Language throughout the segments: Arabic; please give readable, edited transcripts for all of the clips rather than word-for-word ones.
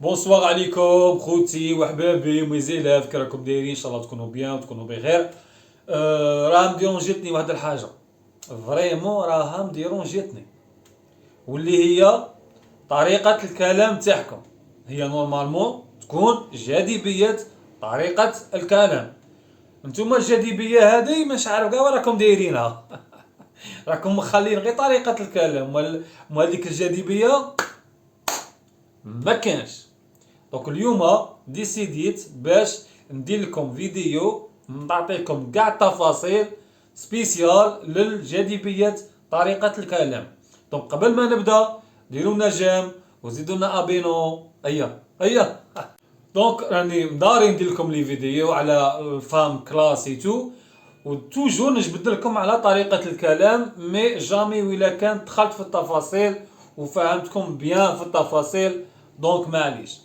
بونسوار عليكم خوتي وحبابي وميزيلاف، كي راكم دايرين؟ ان شاء الله تكونوا بيان وتكونوا بخير. راه مديرونجيتني واحد الحاجه، فريمون راها مديرونجيتني، واللي هي طريقه الكلام تاعكم. هي نورمالمون تكون جاذبيه طريقه الكلام. نتوما الجاذبيه هذه مش عارف كاع راكم دايرينها. راكم مخلين غير طريقه الكلام، هذيك الجاذبيه ما كانش. دونك اليوم ديسيديت باش ندير لكم فيديو نعطيكم كاع التفاصيل سبيسيال للجاذبية طريقة الكلام. دونك قبل ما نبدا ديروا لنا جيم وزيدوا لنا ابينو. هيا دونك راني مداري ندير لكم لي فيديو على الفام كلاسي تو، وتوجور نجبد لكم على طريقة الكلام، مي جامي ولا كان دخلت في التفاصيل وفهمتكم بيان في التفاصيل. دونك معليش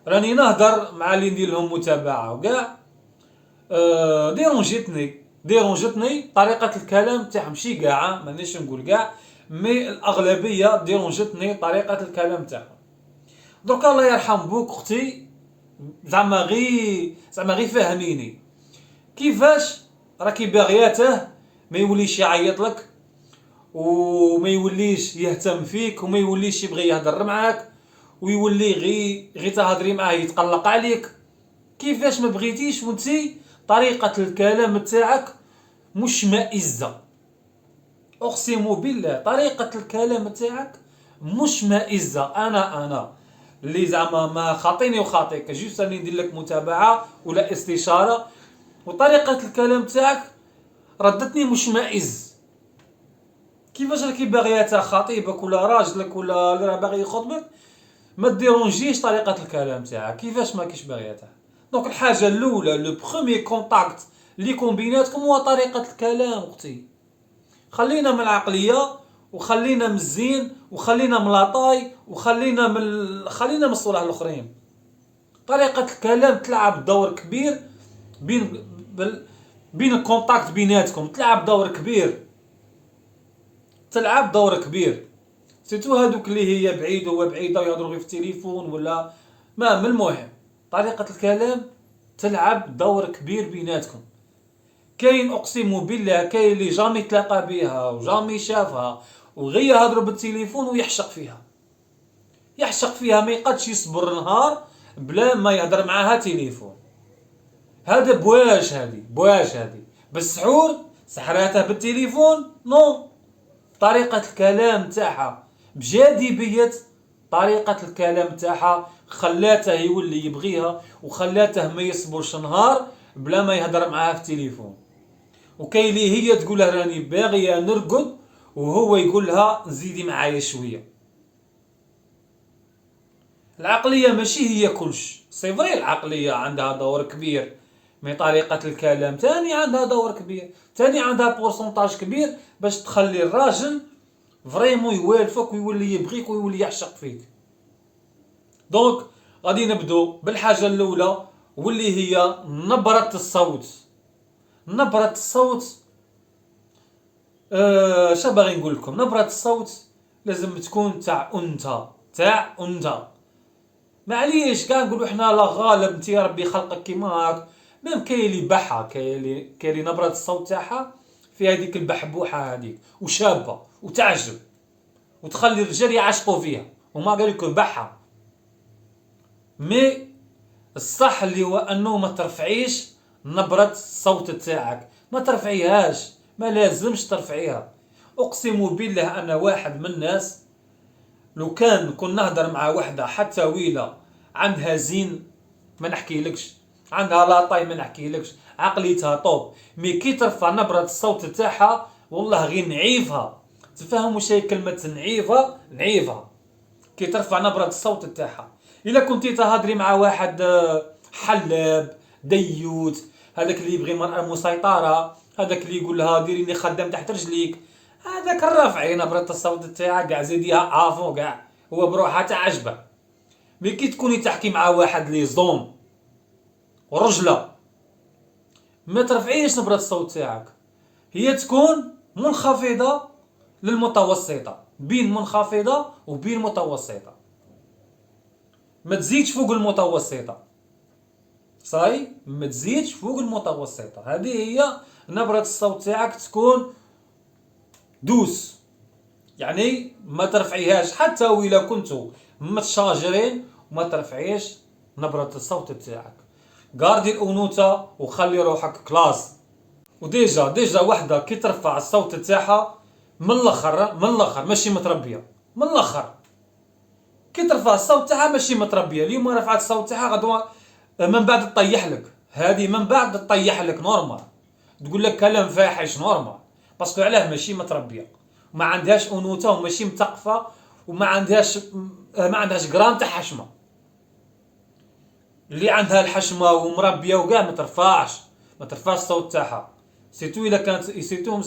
راني نهضر مع اللي ندير لهم متابعه وكاع. ديرونجتني طريقه الكلام تاعهم، ماشي كاع مانيش نقول كاع، مي الاغلبيه ديرونجتني طريقه الكلام تاعهم. درك الله يرحم بوك اختي، زعما غي فهميني كيفاش راكي باغياته ما يوليش يعيط لك، وما يوليش يهتم فيك، وما يوليش يبغي يهضر معاك، ويولي غي تهضري معاه يتقلق عليك. كيفاش ما بغيتيش وانتي طريقة الكلام تاعك مشمئزة؟ اقسم بالله طريقة الكلام تاعك مشمئزة. انا اللي زعما ما خاطيني وخاطيك، جيست راني ندير لك متابعة ولا استشارة، وطريقة الكلام تاعك ردتني مشمئز. كيفاش راكي باغياتها خطيبك ولا راجلك ولا اللي راه باغي يخطبك ما ديرونجيش طريقة الكلام تاعك؟ كيفاش ما كيش باغياتها؟ دونك الحاجة الأولى لو بخومي كونتاكت اللي يكون بيناتكم هو طريقة الكلام اختي. خلينا من العقلية، وخلينا من الزين، وخلينا من لاطاي، خلينا من الصلاح الآخرين. طريقة الكلام تلعب دور كبير بين الكونتاكت بيناتكم، تلعب دور كبير. سيتو هادوك اللي هي بعيد وهو بعيدة ويهضروا غير في التليفون ولا ما من المهم. طريقة الكلام تلعب دور كبير بيناتكم. كاين اقسم بالله كاين اللي جامي تلاقى بها وجامي شافها وغير يهضروا بالتليفون ويحشق فيها، ما يقدش يصبر نهار بلا ما يهضر معاها تليفون. هذا بواش هذه بالسحور سحراتها بالتليفون نو. طريقة الكلام تاعها بجاذبية طريقة الكلام تاعها خلاته يولي يبغيها، وخلاته ما يصبرش نهار بلا ما يهضر معاها في التليفون. وكاين اللي هي تقول له راني باغيه نرقد وهو يقول لها زيدي معايا شويه. العقليه ماشي هي كلش، سي فري العقليه عندها دور كبير، مي طريقه الكلام تاني عندها دور كبير، تاني عندها بورسونتاج كبير باش تخلي الراجل فريمون يوالفك ويولي يبغيك ويولي يعشق فيك. دونك غادي نبدو بالحاجه الاولى، واللي هي نبره الصوت. شا باغي نقول لكم؟ نبره الصوت لازم تكون تاع انت. معليش كاع نقولوا حنا لا غالب انت يا ربي خلقك كيما هاك. ميم كاين اللي بحه، كاين اللي نبره الصوت تاعها في هذيك البحبوحه هذيك وشابه وتعجب وتخلي الرجال يعشقوا فيها، وما قال لكم بحه. مي الصح اللي هو انه ما ترفعيش نبرة الصوت تاعك، ما ترفعيهاش، ما لازمش ترفعيها. اقسم بالله انا واحد من الناس لو كان نكون نهضر مع وحده حتى ويله عندها زين ما نحكيلكش، عندها لاطاي ما نحكيلكش، عقليتها طوب، مي كي ترفع نبرة الصوت تاعها والله غير نعيفها. تفهموا شي كلمة نعيفها كي ترفع نبرة الصوت تاعها. الا كنتي تهضري مع واحد حلاب ديوت، هذاك اللي يبغي المرأة مسيطرة، هذاك اللي يقول لها ديريني خدام تحت رجليك، هذاك الرفعي نبرة الصوت تاعها كاع زيديها افون كاع هو بروحها تعجبه. مي كي تكوني تحكي مع واحد لي زوم ورجله ما ترفعيش نبرة الصوت تاعك، هي تكون منخفضة للمتوسطة، بين منخفضة وبين متوسطة. ما تزيدش فوق المتوسطة. صاي ما تزيدش فوق المتوسطة. هذه هي نبرة الصوت تاعك تكون دوس، يعني ما ترفعيهاش حتى وإلا كنتو متشاجرين، وما ترفعيش نبرة الصوت تاعك. قاردي الأنوثة وخلي روحك كلاس. وديجا وحده كي ترفع الصوت تاعها من الاخر ماشي متربيه، من الاخر كي ترفع الصوت تاعها ماشي متربيه. اليوم رفعت الصوت تاعها غدوه من بعد تطيح لك، هذه من بعد تطيح لك نورمال، تقول لك كلام فاحش نورمال، باسكو علاه ماشي متربيه، ما عندهاش انوثه وماشي مثقفه، وما عندهاش ما عندهاش جرام تاع حشمه. اللي عندها الحشمه ومربيه وكاع ما ترفعش الصوت تاعها. سيتو الا كانت سيتو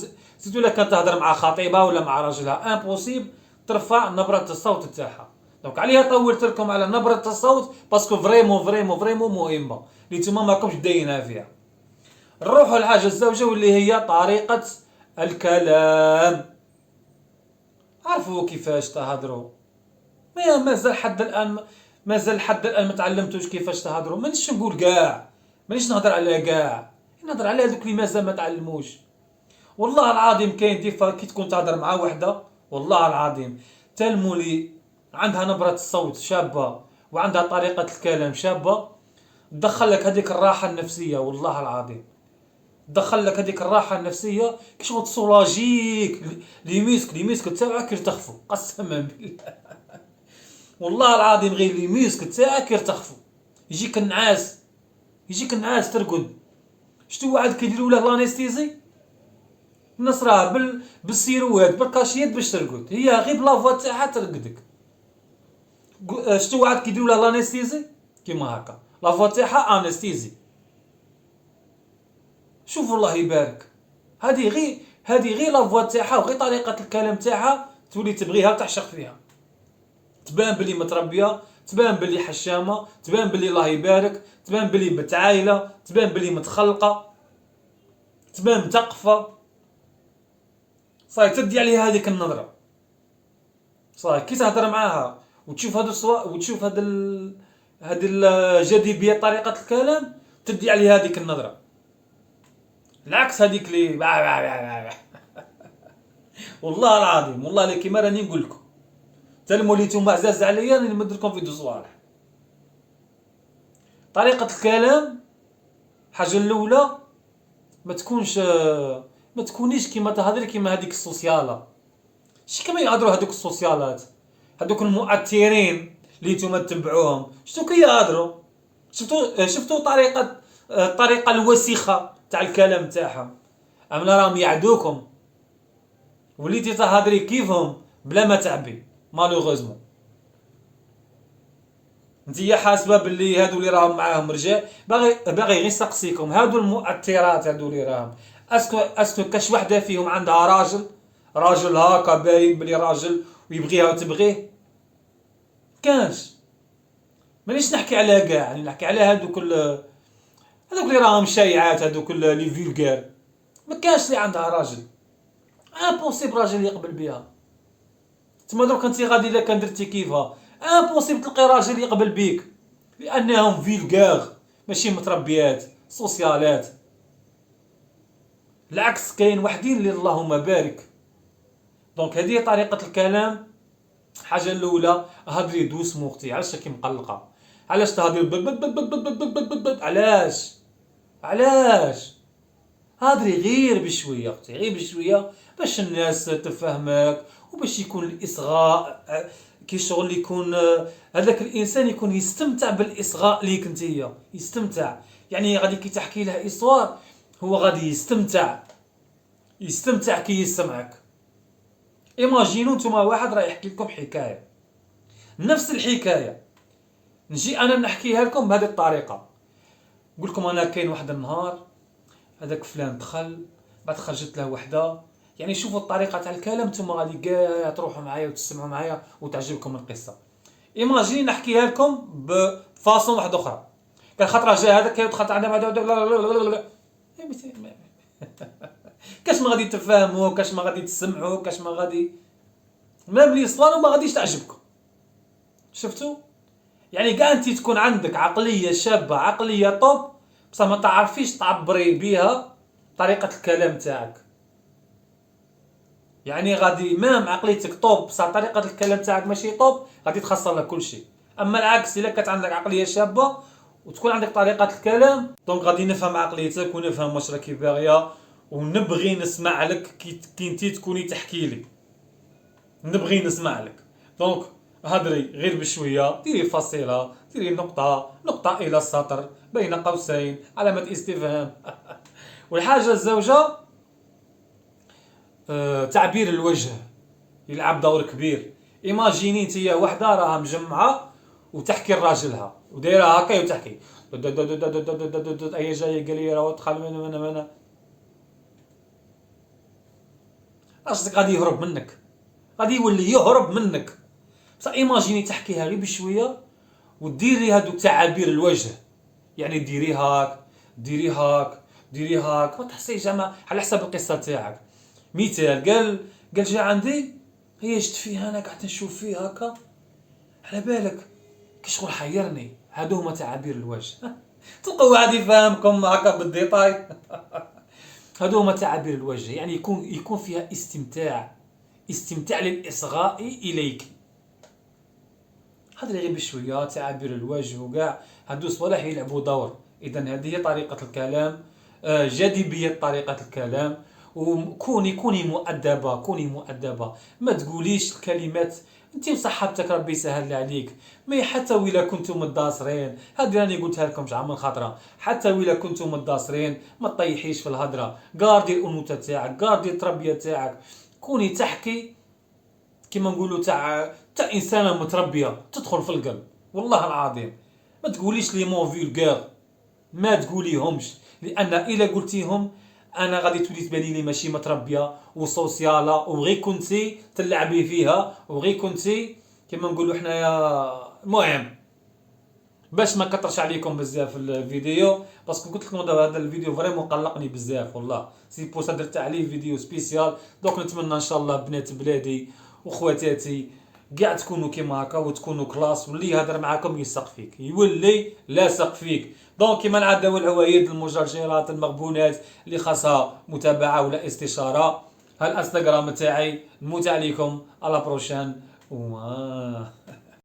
الا كانت تهضر مع خطيبها ولا مع راجلها امبوسيبل ترفع نبره الصوت تاعها. دونك عليها طولت لكم على نبره الصوت باسكو فريمون مهمه اللي نتوما ماكمش داينها فيها. نروحوا للحاجه الزوجه واللي هي طريقه الكلام. عرفوا كيفاش تهضروا. مازال حد الان ما تعلمتوش كيفاش تهضروا. مانيش نقول كاع، مانيش نهضر على كاع، نهضر على هذوك اللي مازال ما تعلموش. والله العظيم كاين ديفا كي تكون تهضر مع وحده، والله العظيم تلمولي عندها نبرة الصوت شابة وعندها طريقة الكلام شابة، تدخل لك هذيك الراحة النفسية. والله العظيم تدخل لك هذيك الراحة النفسية كي شغل تصولاجيك لي ميسك تاعك يرتخفوا قسما بالله. والله العظيم غير لي ميسك تاعك يرتخفوا، يجيك النعاس ترقد. شتو واحد كيديروا له لانستيزي، الناس راه بالسيروات بالكاشيات باش ترقد، هي غير بلافوا تاعها ترقدك. شتو واحد كيديروا له لانستيزي كيما هكا، لافوا تاعها انستيزي. شوف الله يبارك، هذه غير لافوا تاعها وغير طريقه الكلام تاعها تولي تبغيها وتعشق فيها. تبان بلي متربيه، تبان بلي حشامه، تبان بلي الله يبارك، تبان بلي متعايله، تبان بلي متخلقه، تبان مثقفه. صاي تدي عليها هذيك النظره. صاي كي تهضر معاها وتشوف هذا وتشوف هذه الجاذبيه طريقه الكلام، تدي عليها هذيك النظره. العكس هذيك اللي والله العظيم والله اللي كيما راني نقول لكم تلموا نتوما عزاز عليا راني نمد لكم فيديو صوالح. طريقه الكلام الحاجه الاولى ما تكونيش كيما تهضري كيما هذيك السوسياله. شي كما يهضروا هذوك السوسيالات، هذوك المؤثرين اللي نتوما تتبعوهم، شتو كيهضروا، شفتوا الطريقه الوسيخه تاع الكلام تاعهم. امنا راهم يعدوكم وليتي تهضري كيفهم بلا ما تعبي مالوغوزمون. نتيا حاسبه باللي هادو اللي راهم معاهم رجال، باغي غير يسقسيكم هادو المؤثرات هادو اللي راهم اسكو كاش وحده فيهم عندها راجل هاكا باين بلي راجل ويبغيها وتبغيه؟ كانش. مانيش نحكي على كاع، يعني نحكي على هادوك اللي راهم شايعات، هادوك لي فيلغار. ما كانش اللي عندها راجل، امبوسيبل راجل يقبل بها. تما دروك انت غادي الا كان درتي كيفها امبوسيبل تلقي راجل يقبل بيك، لانهم فيلغار ماشي متربيات سوسيالات. العكس كاين وحدين اللي اللهم بارك. دونك هذه طريقه الكلام. الحاجه الاولى هضري دوس موختي. علاش راكي مقلقه؟ علاش تهضري؟ علاش هضري غير بشويه اختي، غير بشويه باش الناس تفهمك وباش يكون الاصغاء كي شغل يكون هذاك الانسان يكون يستمتع بالاصغاء ليك نتيا، يستمتع. يعني غادي كي تحكي له اسوار هو غادي يستمتع كي يسمعك. ايماجينو نتوما واحد راه يحكي لكم حكايه، نفس الحكايه نجي انا نحكيها لكم بهذه الطريقه. نقول لكم انا كاين واحد النهار هذاك فلان دخل، بعد خرجت له وحده. يعني شوفوا الطريقه تاع الكلام نتوما غادي كاع تروحوا معايا وتسمعوا معايا وتعجبكم القصه. ايماجين نحكيها لكم بفاصون واحده اخرى. كان خطره جا هذاك دخلت عندنا بعد كاش ما غادي تفهموا، كاش ما غادي تسمعوا، كاش ما غادي ميم لي صوالو ما غاديش تعجبكم. شفتوا؟ يعني كاع انت تكون عندك عقليه شابه، عقليه طوب، بصح ما تعرفيش تعبري بها طريقه الكلام تاعك. يعني غادي مام عقليتك طوب بصح طريقه الكلام تاعك ماشي طوب، غادي تخسر لك كل شيء. اما العكس، الا كانت عندك عقليه شابه وتكون عندك طريقه الكلام، دونك غادي نفهم عقليتك ونفهم واش راكي باغيه، ونبغي نسمع لك كي انتي تكوني تحكي لي، نبغي نسمع لك. دونك هضري غير بشويه، ديري فصيله، ديري نقطه، نقطه الى السطر، بين قوسين، علامه استفهام. والحاجه الزوجه، تعبير الوجه يلعب دور كبير. ايماجيني انتيا وحده راها مجمعه وتحكي لراجلها ودايره هكا وتحكي اي جايه قال لي راه دخل من راجلك غادي يهرب منك، غادي يولي يهرب منك. بصح ايماجيني تحكيها غير بشويه وديري هذوك تعابير الوجه، يعني ديري هاك، ديري هاك، ديري هاك، ما تحسيش زعما على حسب القصه تاعك. مثال، قال جا عندي، هي جت فيه انا قعدت نشوف فيه هكا، على بالك كي شغل حيرني. هادو هما تعابير الوجه. تلقوا واحد يفهمكم هكا بالديتاي. هادو هما تعابير الوجه، يعني يكون فيها استمتاع للاصغاء اليك. هذا غير بشويه تعابير الوجه وكاع هادو صوالح يلعبوا دور. اذا هذه هي طريقه الكلام، جاذبيه طريقه الكلام. وكوني مؤدبه، كوني مؤدبه، ما تقوليش الكلمات انت وصحبتك ربي يسهل عليك. مي حتى ولا كنتم متداصرين، هذه راني قلتها لكم شحال من خطره، حتى ولا كنتم متداصرين ما تطيحيش في الهضره، قاردي الانوثه تاعك، قاردي التربيه تاعك، كوني تحكي كما نقولوا تاع انسانه متربيه تدخل في القلب. والله العظيم ما تقوليش لي مون فولغار، ما تقوليهمش، لان الا قلتيهم انا غادي تولي تباني لي ماشي متربيه وسوسياله، وغي كنتي تلعبي فيها، وغي كنتي كما نقولوا حنايا. المهم باش ما كثرش عليكم بزاف الفيديو، باسكو قلت لكم هذا الفيديو فريمون قلقني بزاف والله، سي بور سا درت عليه فيديو سبيسيال. دونك نتمنى ان شاء الله بنات بلادي وخواتاتي كاع تكونوا كيما هكا وتكونوا كلاس، واللي يهضر معاكم يلصق فيك يولي لاصق فيك. دونك كيما العاده والعوايد المجرجرات المغبونات اللي خاصها متابعه ولا استشاره، ها الانستغرام تاعي نموت عليكم. على بروشان.